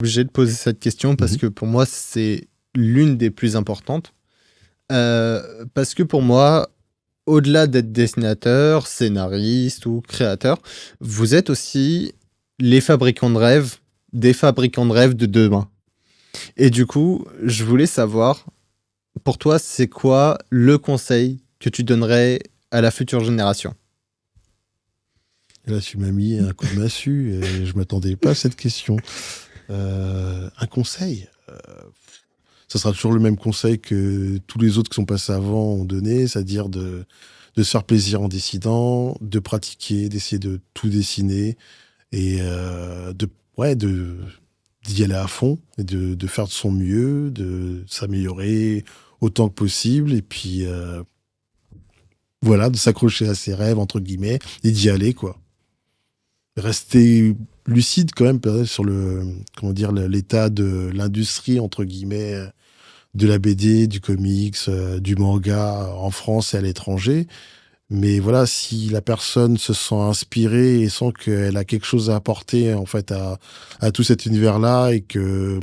Obligé de poser cette question parce Mhm. que pour moi, c'est l'une des plus importantes. Parce que pour moi, au-delà d'être dessinateur, scénariste ou créateur, vous êtes aussi les fabricants de rêves, des fabricants de rêves de demain. Et du coup, je voulais savoir, pour toi, c'est quoi le conseil que tu donnerais à la future génération? Et là, tu m'as mis un coup de massue et je m'attendais pas à cette question. Un conseil. Ça sera toujours le même conseil que tous les autres qui sont passés avant ont donné, c'est-à-dire de se faire plaisir en dessinant, de pratiquer, d'essayer de tout dessiner et ouais, d'y aller à fond et de faire de son mieux, de s'améliorer autant que possible et puis voilà, de s'accrocher à ses rêves entre guillemets et d'y aller quoi. Rester lucide quand même peut-être, sur le comment dire l'état de l'industrie entre guillemets de la BD, du comics, du manga en France et à l'étranger. Mais voilà, si la personne se sent inspirée et sent qu'elle a quelque chose à apporter en fait à tout cet univers-là et que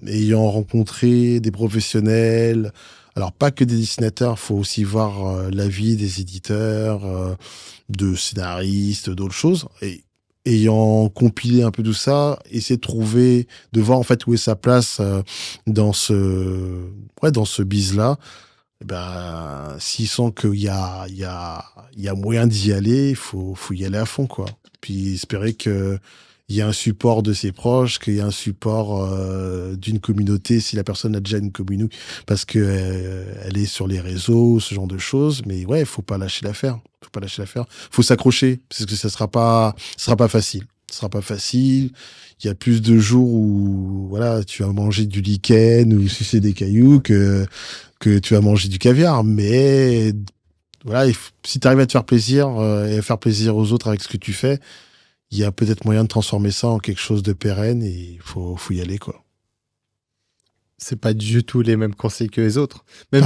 ayant rencontré des professionnels, alors pas que des dessinateurs, faut aussi voir l'avis des éditeurs, de scénaristes, d'autres choses. Et ayant compilé un peu tout ça, essayer de trouver, de voir en fait où est sa place dans dans ce bise-là. Eh ben, s'il sent il y a moyen d'y aller, faut y aller à fond, quoi. Puis espérer que il y a un support de ses proches, qu'il y a un support d'une communauté, si la personne a déjà une communauté, parce que elle est sur les réseaux, ce genre de choses. Mais ouais, faut pas lâcher l'affaire. Faut pas lâcher l'affaire. Faut s'accrocher, parce que ça sera pas facile. Ce sera pas facile. Il y a plus de jours où, voilà, tu vas manger du lichen ou sucer des cailloux que tu vas manger du caviar. Mais voilà, si tu arrives à te faire plaisir et à faire plaisir aux autres avec ce que tu fais, il y a peut-être moyen de transformer ça en quelque chose de pérenne et faut y aller, quoi. C'est pas du tout les mêmes conseils que les autres. Même Ah chez